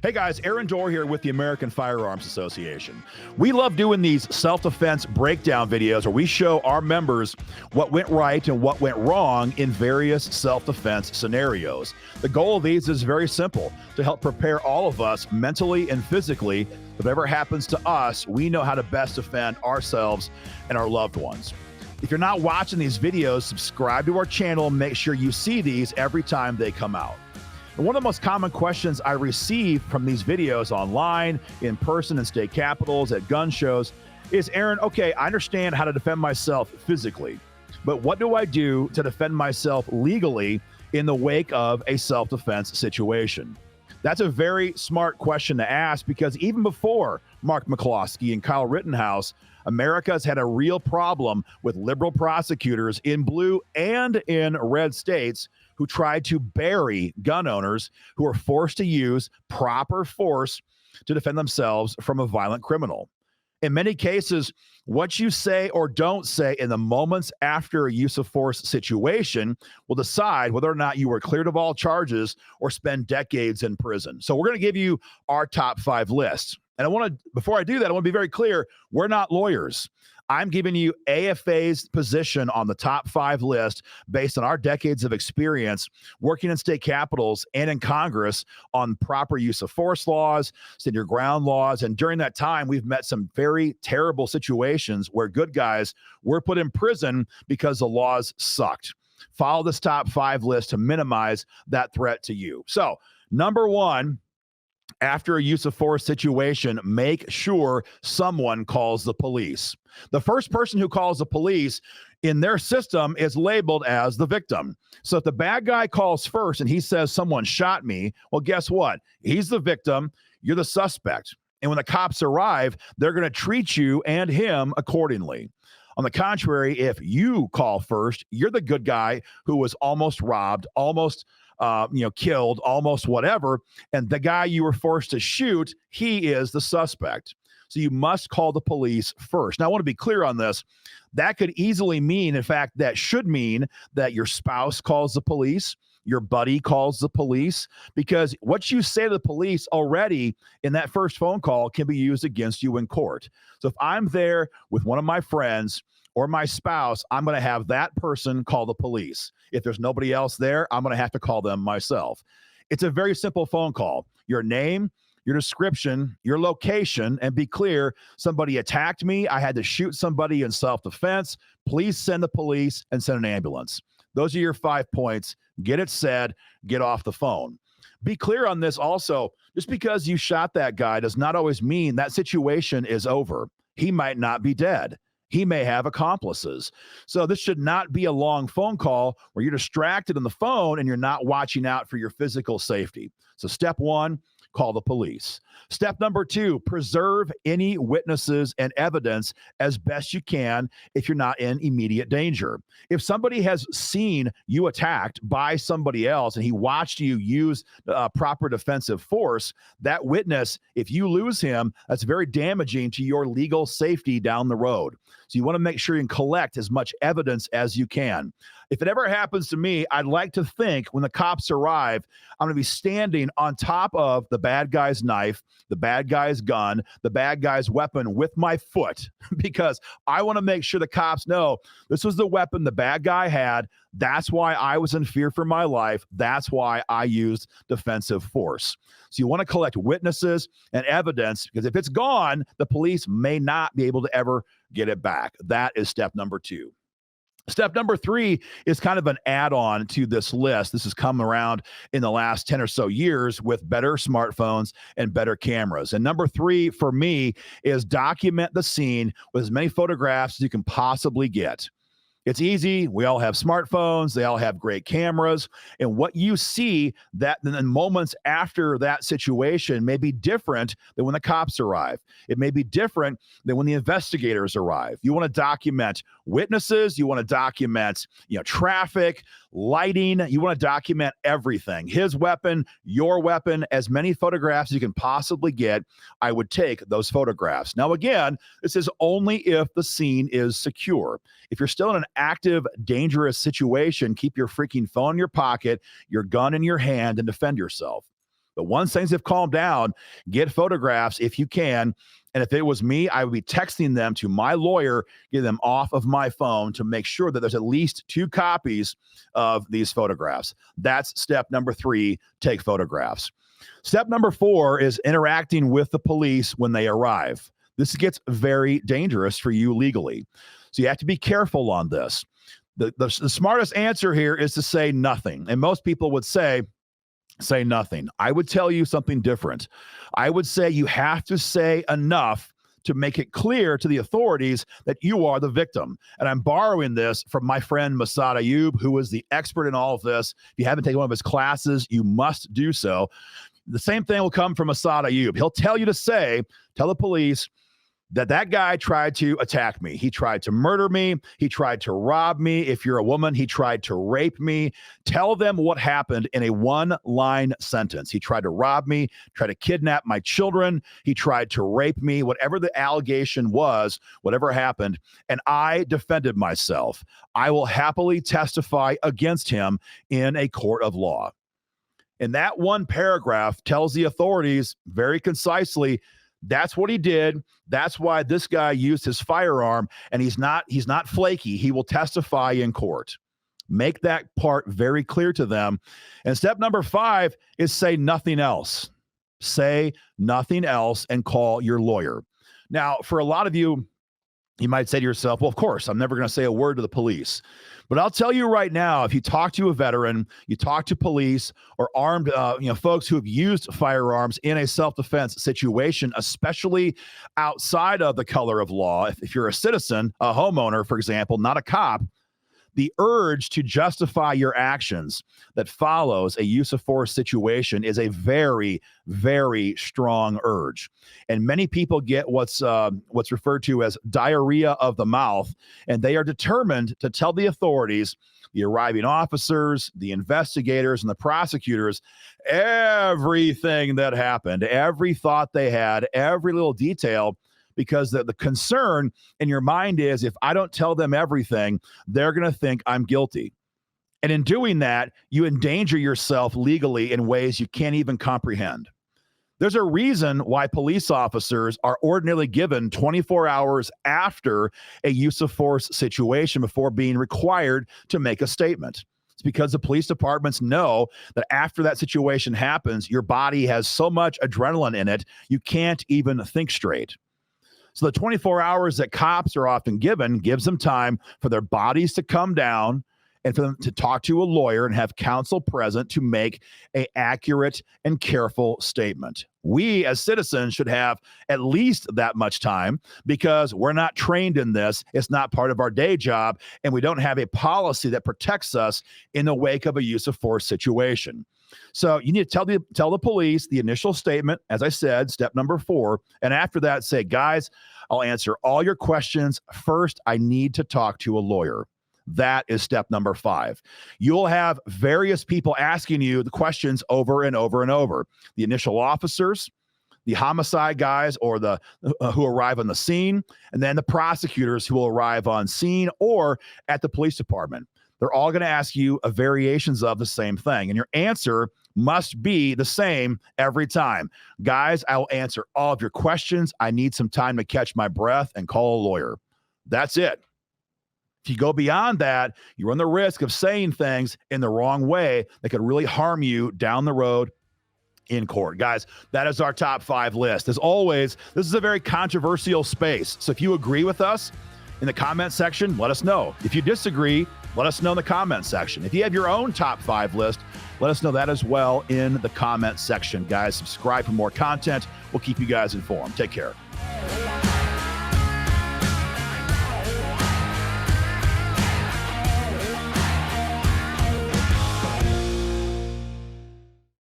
Hey guys, Aaron Dorr here with the American Firearms Association. We love doing these self-defense breakdown videos where we show our members what went right and what went wrong in various self-defense scenarios. The goal of these is very simple, to help prepare all of us mentally and physically. If whatever happens to us, we know how to best defend ourselves and our loved ones. If you're not watching these videos, subscribe to our channel and make sure you see these every time they come out. And one of the most common questions I receive from these videos online, in person, in state capitals, at gun shows is, Aaron, okay, I understand how to defend myself physically, but what do I do to defend myself legally in the wake of a self-defense situation? That's a very smart question to ask, because even before Mark McCloskey and Kyle Rittenhouse, America's had a real problem with liberal prosecutors in blue and in red states who tried to bury gun owners who are forced to use proper force to defend themselves from a violent criminal. In many cases, what you say or don't say in the moments after a use of force situation will decide whether or not you were cleared of all charges or spend decades in prison. So we're going to give you our top 5 lists. And before I do that, I want to be very clear. We're not lawyers. I'm giving you AFA's position on the top 5 list based on our decades of experience working in state capitals and in Congress on proper use of force laws, stand your ground laws. And during that time, we've met some very terrible situations where good guys were put in prison because the laws sucked. Follow this top 5 list to minimize that threat to you. So, number 1, after a use of force situation, make sure someone calls the police. The first person who calls the police in their system is labeled as the victim. So if the bad guy calls first and he says someone shot me, well, guess what? He's the victim. You're the suspect. And when the cops arrive, they're going to treat you and him accordingly. On the contrary, if you call first, you're the good guy who was almost robbed, almost killed, almost whatever. And the guy you were forced to shoot, he is the suspect. So you must call the police first. Now, I want to be clear on this. That could easily mean, in fact, that should mean that your spouse calls the police, your buddy calls the police, because what you say to the police already in that first phone call can be used against you in court. So if I'm there with one of my friends or my spouse, I'm going to have that person call the police. If there's nobody else there, I'm going to have to call them myself. It's a very simple phone call. Your name, your description, your location, and be clear, somebody attacked me. I had to shoot somebody in self-defense. Please send the police and send an ambulance. Those are your 5 points. Get it said, get off the phone. Be clear on this also. Just because you shot that guy does not always mean that situation is over. He might not be dead. He may have accomplices. So this should not be a long phone call where you're distracted on the phone and you're not watching out for your physical safety. So step 1, call the police. Step number 2, preserve any witnesses and evidence as best you can if you're not in immediate danger. If somebody has seen you attacked by somebody else and he watched you use proper defensive force, that witness, if you lose him, that's very damaging to your legal safety down the road. So you want to make sure you can collect as much evidence as you can. If it ever happens to me, I'd like to think when the cops arrive, I'm going to be standing on top of the bad guy's knife, the bad guy's gun, the bad guy's weapon with my foot, because I want to make sure the cops know this was the weapon the bad guy had. That's why I was in fear for my life. That's why I used defensive force. So you want to collect witnesses and evidence, because if it's gone, the police may not be able to ever get it back. That is step number 2. Step number 3 is kind of an add-on to this list. This has come around in the last 10 or so years with better smartphones and better cameras. And number 3 for me is document the scene with as many photographs as you can possibly get. It's easy. We all have smartphones. They all have great cameras. And what you see that in the moments after that situation may be different than when the cops arrive. It may be different than when the investigators arrive. You want to document witnesses. You want to document, traffic, lighting. You want to document everything. His weapon, your weapon, as many photographs as you can possibly get. I would take those photographs. Now, again, this is only if the scene is secure. If you're still in an active, dangerous situation, keep your freaking phone in your pocket, your gun in your hand, and defend yourself. But once things have calmed down, get photographs if you can. And if it was me, I would be texting them to my lawyer, get them off of my phone to make sure that there's at least 2 copies of these photographs. That's step number 3, take photographs. Step number 4 is interacting with the police when they arrive. This gets very dangerous for you legally. So you have to be careful on this. The smartest answer here is to say nothing. And most people would say nothing. I would tell you something different. I would say you have to say enough to make it clear to the authorities that you are the victim. And I'm borrowing this from my friend Massad Ayoob, who is the expert in all of this. If you haven't taken one of his classes, you must do so. The same thing will come from Massad Ayoob. He'll tell you to tell the police that guy tried to attack me. He tried to murder me. He tried to rob me. If you're a woman, he tried to rape me. Tell them what happened in a 1-line sentence. He tried to rob me, tried to kidnap my children. He tried to rape me, whatever the allegation was, whatever happened. And I defended myself. I will happily testify against him in a court of law. And that one paragraph tells the authorities very concisely, that's what he did. That's why this guy used his firearm, and he's not flaky. He will testify in court. Make that part very clear to them. And step number 5 is say nothing else. Say nothing else and call your lawyer. Now, for a lot of you, you might say to yourself, well, of course, I'm never going to say a word to the police. But I'll tell you right now, if you talk to a veteran, you talk to police or armed folks who have used firearms in a self-defense situation, especially outside of the color of law, if you're a citizen, a homeowner, for example, not a cop, the urge to justify your actions that follows a use of force situation is a very, very strong urge. And many people get what's referred to as diarrhea of the mouth, and they are determined to tell the authorities, the arriving officers, the investigators, and the prosecutors, everything that happened, every thought they had, every little detail, because the concern in your mind is if I don't tell them everything, they're going to think I'm guilty. And in doing that, you endanger yourself legally in ways you can't even comprehend. There's a reason why police officers are ordinarily given 24 hours after a use of force situation before being required to make a statement. It's because the police departments know that after that situation happens, your body has so much adrenaline in it, you can't even think straight. So the 24 hours that cops are often given gives them time for their bodies to come down and for them to talk to a lawyer and have counsel present to make an accurate and careful statement. We as citizens should have at least that much time because we're not trained in this. It's not part of our day job, and we don't have a policy that protects us in the wake of a use of force situation. So you need to tell the police the initial statement, as I said, step number 4. And after that, say, guys, I'll answer all your questions. First, I need to talk to a lawyer. That is step number 5. You'll have various people asking you the questions over and over and over. The initial officers, the homicide guys, or the who arrive on the scene, and then the prosecutors who will arrive on scene or at the police department. They're all going to ask you variations of the same thing, and your answer must be the same every time. Guys, I will answer all of your questions. I need some time to catch my breath and call a lawyer. That's it. If you go beyond that, you run the risk of saying things in the wrong way that could really harm you down the road in court. Guys, that is our top 5 list. As always, this is a very controversial space. So if you agree with us in the comment section, let us know. If you disagree, let us know in the comment section. If you have your own top 5 list, let us know that as well in the comment section. Guys, subscribe for more content. We'll keep you guys informed. Take care.